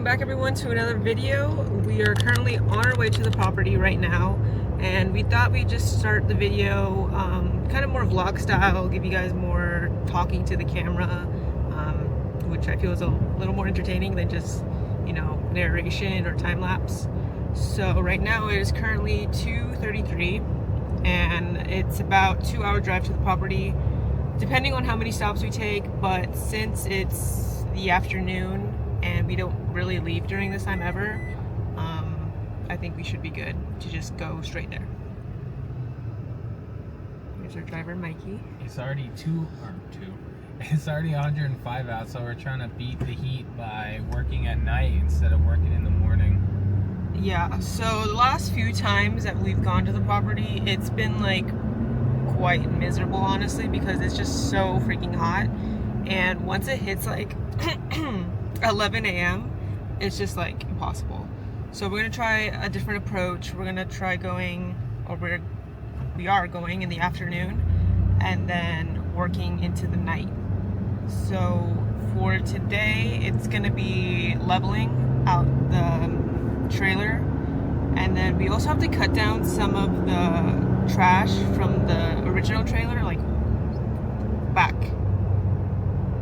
back everyone to another video. We are currently on our way to the property right now, and we thought we'd just start the video kind of more vlog style, give you guys more talking to the camera, which I feel is a little more entertaining than just, you know, narration or time lapse. So right now it is currently 2:33 and it's about 2-hour drive to the property, depending on how many stops we take, but since it's the afternoon and we don't really leave during this time ever, I think we should be good to just go straight there. Here's our driver, Mikey. It's already it's already 105 out, so we're trying to beat the heat by working at night instead of working in the morning. Yeah, so the last few times that we've gone to the property, it's been like quite miserable, honestly, because it's just so freaking hot. And once it hits like 11 a.m., it's just like impossible. So we're gonna try a different approach. We're gonna try going, or we are going in the afternoon and then working into the night. So for today, it's gonna be leveling out the trailer, and then we also have to cut down some of the trash from the original trailer, like back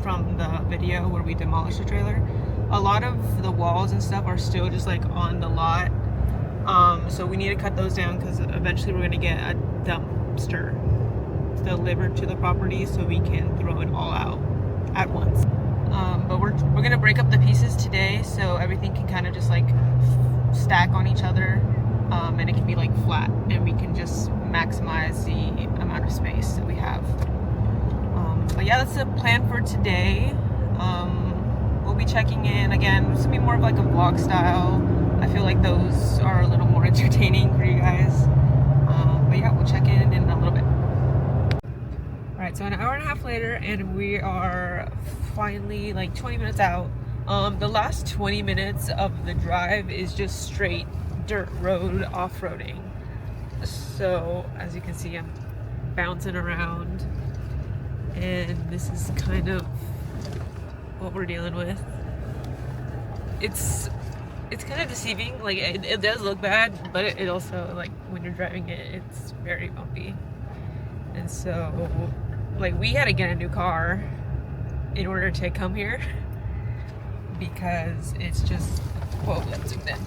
from the video where we demolished the trailer. A lot of the walls and stuff are still just like on the lot, so we need to cut those down because eventually we're going to get a dumpster delivered to the property so we can throw it all out at once. But we're going to break up the pieces today so everything can kind of just like stack on each other, and it can be like flat, and we can just maximize the amount of space that we have. But yeah, that's the plan for today. We'll be checking in again. This will be more of like a vlog style. I feel like those are a little more entertaining for you guys. But yeah, we'll check in a little bit. Alright, so an hour and a half later, and we are finally like 20 minutes out. The last 20 minutes of the drive is just straight dirt road off-roading. So as you can see, I'm bouncing around, and this is kind of what we're dealing with. It's kind of deceiving. Like it does look bad, but it also, like, when you're driving it, it's very bumpy. And so like we had to get a new car in order to come here because it's just, whoa, that's zoomed in.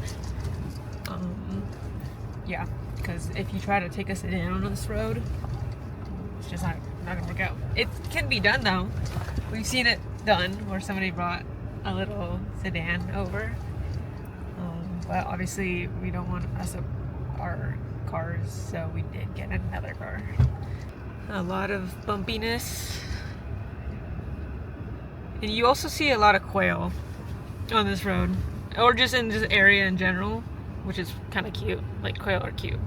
Yeah, because if you try to take a sedan on this road, it's just not gonna work out. It can be done though. We've seen it done where somebody brought a little sedan over, but obviously we don't want to mess up our cars, so we did get another car. A lot of bumpiness, and you also see a lot of quail on this road, or just in this area in general, which is kind of cute. Like, quail are cute.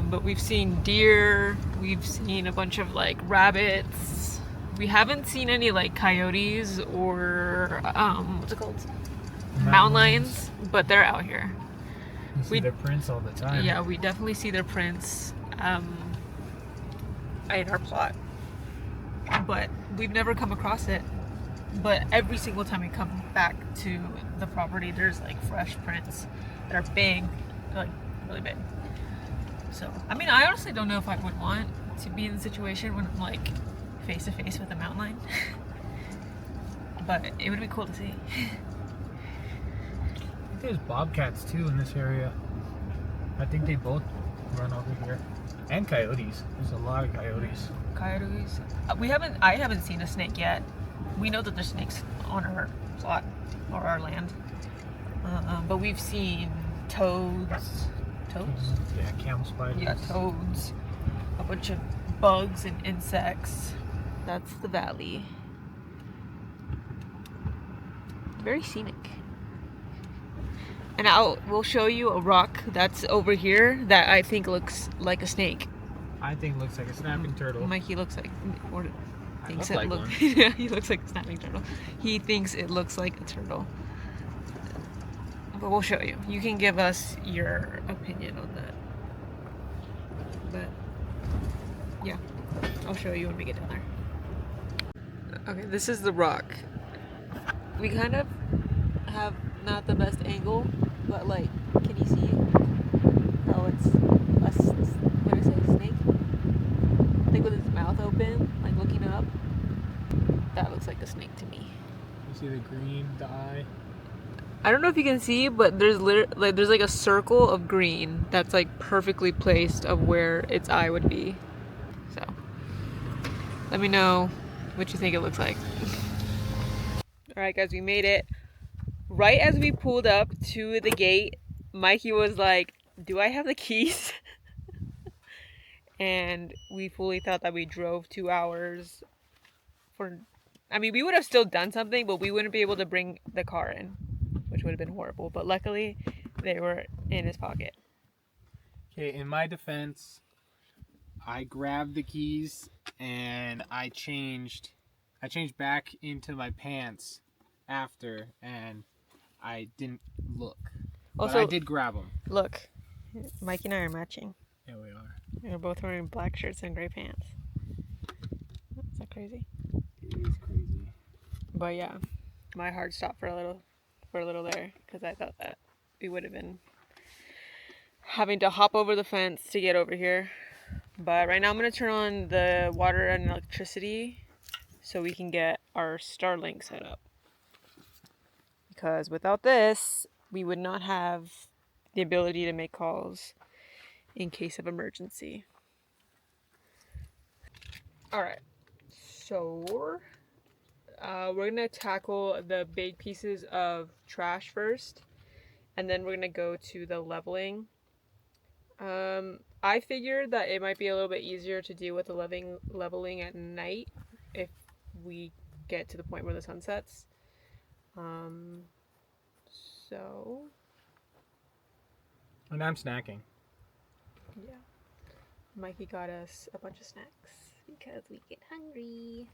But we've seen deer, we've seen a bunch of like rabbits. We haven't seen any like coyotes or what's it called? Mountain lions, but they're out here. You see their prints all the time. Yeah, we definitely see their prints in our plot, but we've never come across it. But every single time we come back to the property, there's like fresh prints that are big, like really big. So, I mean, I honestly don't know if I would want to be in the situation when I'm like face to face with a mountain lion, but it would be cool to see. I think there's bobcats too in this area. I think they both run over here. And coyotes. There's a lot of coyotes. Coyotes. I haven't seen a snake yet. We know that there's snakes on our plot or our land, but we've seen toads. Toads? Yeah, camel spiders. Yeah, toads. A bunch of bugs and insects. That's the valley. Very scenic. And we'll show you a rock that's over here that I think looks like a snake. I think it looks like a snapping turtle. Mikey looks like, or thinks look it like looks. one. Yeah, he looks like a snapping turtle. He thinks it looks like a turtle. But we'll show you. You can give us your opinion on that. But yeah, I'll show you when we get down there. Okay, this is the rock. We kind of have not the best angle, but like, can you see how it's what is it, a snake? I think with its mouth open, like looking up, that looks like a snake to me. You see the green, the eye? I don't know if you can see, but there's there's like a circle of green that's like perfectly placed of where its eye would be. So, let me know what you think it looks like. All right, guys, we made it. Right as we pulled up to the gate, Mikey was like, "Do I have the keys?" And we fully thought that we drove 2 hours for. I mean, we would have still done something, but we wouldn't be able to bring the car in, which would have been horrible. But luckily, they were in his pocket. Okay, in my defense, I grabbed the keys and I changed back into my pants after, and I didn't look. Also, but I did grab them. Look, Mikey and I are matching. Yeah, we are. We're both wearing black shirts and gray pants. Is that crazy? It is crazy. But yeah, my heart stopped for a little there because I thought that we would have been having to hop over the fence to get over here. But right now I'm gonna turn on the water and electricity so we can get our Starlink set up. Because without this, we would not have the ability to make calls in case of emergency. All right, so we're gonna tackle the big pieces of trash first, and then we're gonna go to the leveling. I figured that it might be a little bit easier to deal with the leveling at night if we get to the point where the sun sets. So. And I'm snacking. Yeah. Mikey got us a bunch of snacks because we get hungry.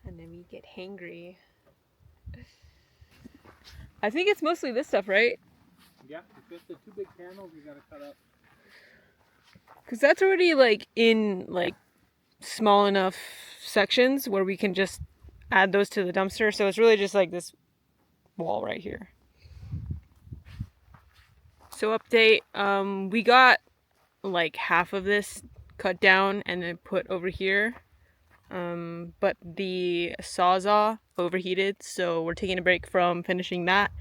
And then we get hangry. I think it's mostly this stuff, right? Yeah, it's just the 2 big panels we gotta cut up. Because that's already like in like small enough sections where we can just add those to the dumpster. So it's really just like this wall right here. So update, we got like half of this cut down and then put over here. But the Sawzall overheated, so we're taking a break from finishing that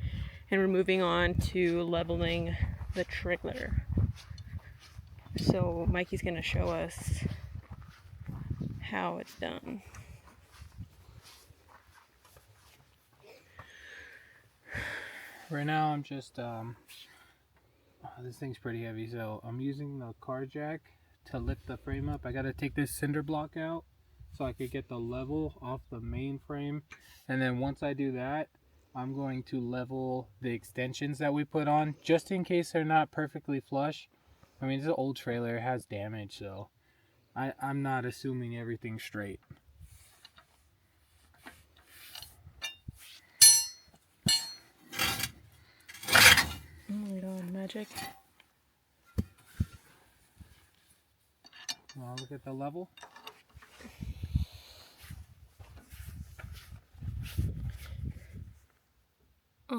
and we're moving on to leveling the trailer. So Mikey's gonna show us how it's done. Right now I'm just this thing's pretty heavy, so I'm using the car jack to lift the frame up. I gotta take this cinder block out so I could get the level off the main frame, and then once I do that, I'm going to level the extensions that we put on just in case they're not perfectly flush. I mean, it's an old trailer, it has damage, so I'm not assuming everything's straight. Oh my god, magic. Well, look at the level. Tell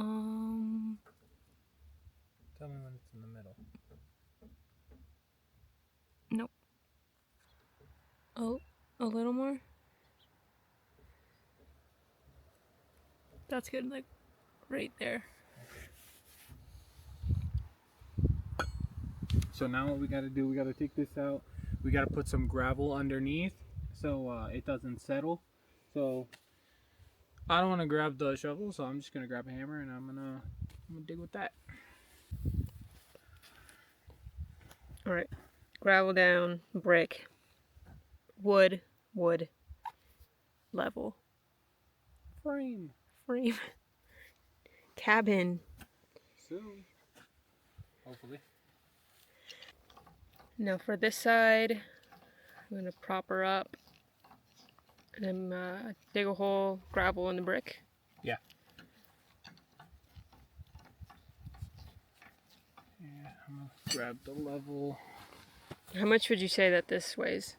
me when it's in the middle. Nope. Oh, a little more. That's good, like right there. So now what we got to do, we got to take this out. We got to put some gravel underneath so it doesn't settle. So I don't want to grab the shovel, so I'm just going to grab a hammer and I'm gonna dig with that. All right. Gravel down, brick, wood, level. Frame. Cabin. Soon. Hopefully. Now for this side, I'm gonna prop her up and then dig a hole, gravel in the brick. Yeah. Yeah, I'm gonna grab the level. How much would you say that this weighs?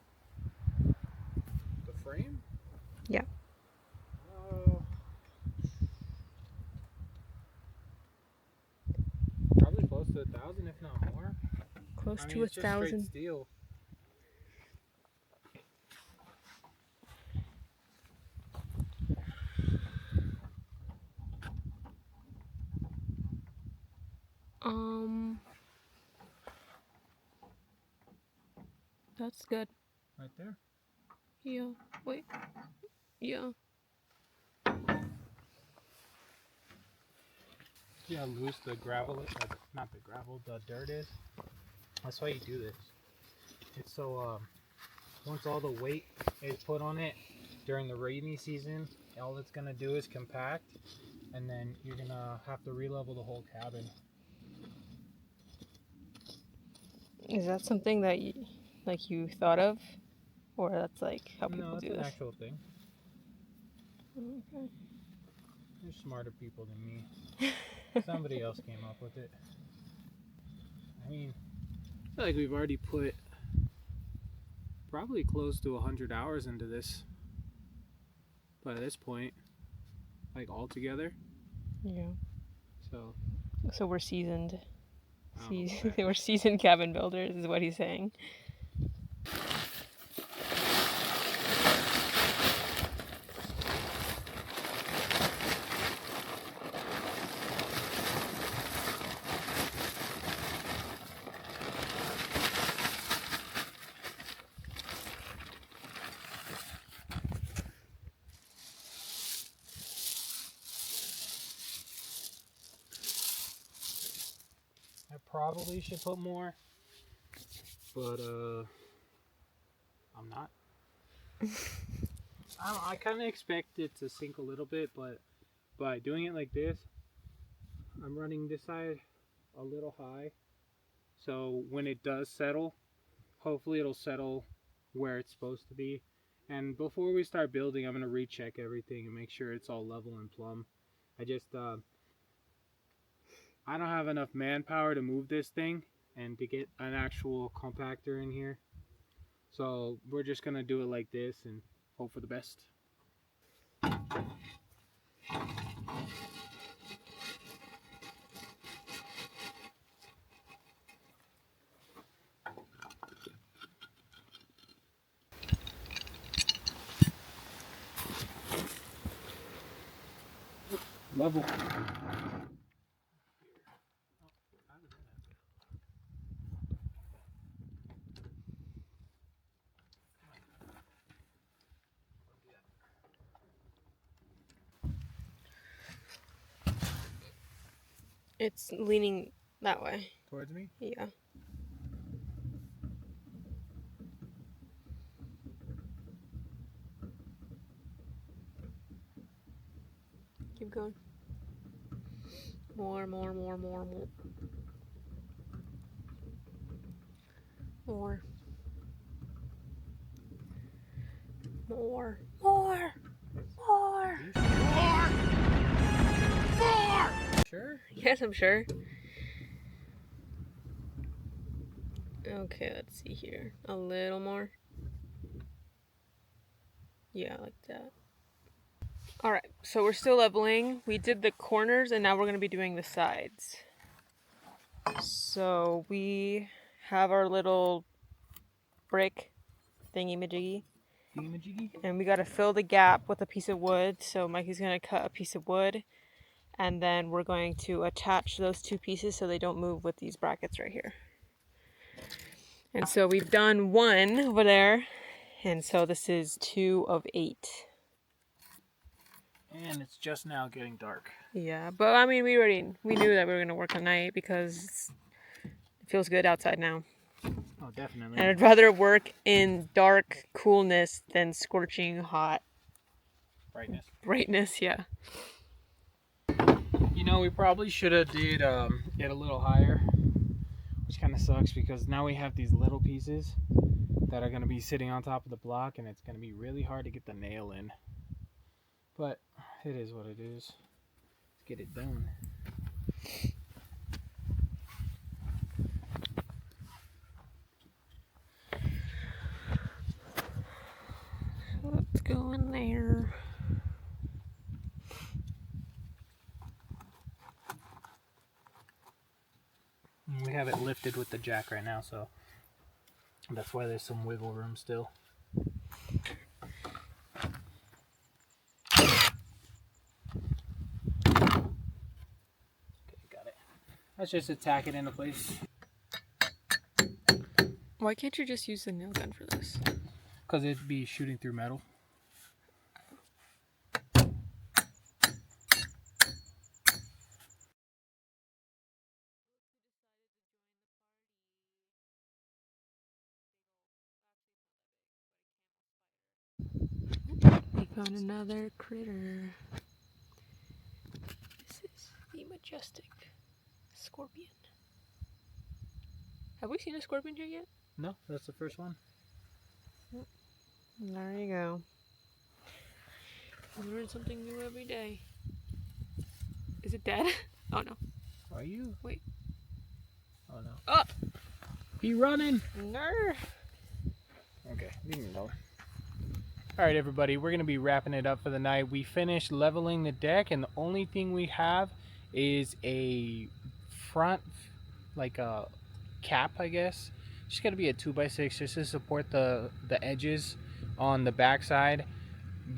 The frame? Yeah. 1,000, if not more. Close I mean, to it's just straight 1,000. steel. That's good. Right there. Yeah. Wait. Yeah. See how loose the gravel is? Not the gravel, the dirt is. That's why you do this. It's so once all the weight is put on it during the rainy season, all it's gonna do is compact, and then you're gonna have to re-level the whole cabin. Is that something that you thought of, or that's like how No, people it's do an this? actual thing. Okay. There's smarter people than me. Somebody else came up with it. I mean, I feel like we've already put probably close to 100 hours into this by this point, like all together. Yeah. So So we're seasoned. I don't know about that. We're seasoned cabin builders, is what he's saying. I probably should put more, but I'm not. I kind of expect it to sink a little bit, but by doing it like this, I'm running this side a little high, so when it does settle, hopefully it'll settle where it's supposed to be. And before we start building, I'm gonna recheck everything and make sure it's all level and plumb. I just I don't have enough manpower to move this thing and to get an actual compactor in here. So we're just gonna do it like this and hope for the best. Level. It's leaning that way. Towards me? Yeah. Keep going. More. More. Sure. Yes, I'm sure. Okay, let's see here. A little more. Yeah, like that. Alright, so we're still leveling. We did the corners and now we're going to be doing the sides. So we have our little brick thingy-majiggy. And we got to fill the gap with a piece of wood. So Mikey's going to cut a piece of wood. And then we're going to attach those two pieces so they don't move with these brackets right here. And so we've done one over there. And so this is 2 of 8. And it's just now getting dark. Yeah, but I mean, we knew that we were going to work at night because it feels good outside now. Oh, definitely. And I'd rather work in dark coolness than scorching hot brightness, yeah. You know, we probably should have did it a little higher, which kind of sucks because now we have these little pieces that are going to be sitting on top of the block, and it's going to be really hard to get the nail in. But it is what it is. Let's get it done. Let's go in there. We have it lifted with the jack right now, so that's why there's some wiggle room still. Let's just attack it into place. Why can't you just use the nail gun for this? Because it'd be shooting through metal. We found another critter. This is the majestic scorpion. Have we seen a scorpion here yet? No, that's the first one. There you go. We learn something new every day. Is it dead? Oh no. Are you? Wait. Oh no. Oh! He running! No! Okay, leave me alone. Alright everybody, we're going to be wrapping it up for the night. We finished leveling the deck, and the only thing we have is a front, like a cap, I guess. Just got to be a 2x6 just to support the edges on the backside.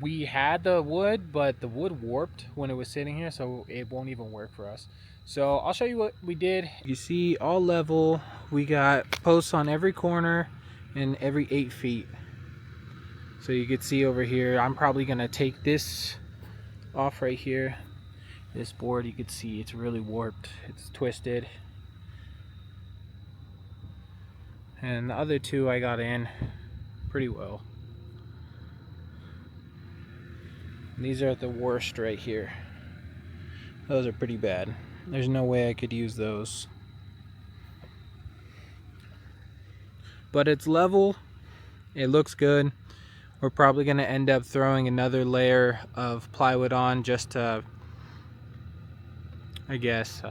We had the wood, but the wood warped when it was sitting here, so it won't even work for us. So I'll show you what we did. You see, all level. We got posts on every corner and every 8 feet. So you can see over here, I'm probably gonna take this off right here. This board, you can see it's really warped. It's twisted. And the other two I got in pretty well. And these are the worst right here. Those are pretty bad. There's no way I could use those. But it's level. It looks good. We're probably going to end up throwing another layer of plywood on just to, I guess,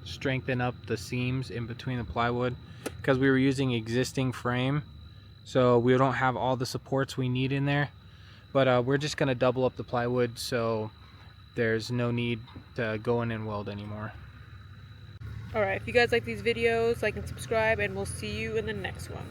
strengthen up the seams in between the plywood, because we were using existing frame, so we don't have all the supports we need in there. But we're just going to double up the plywood, so there's no need to go in and weld anymore. Alright, if you guys like these videos, like and subscribe, and we'll see you in the next one.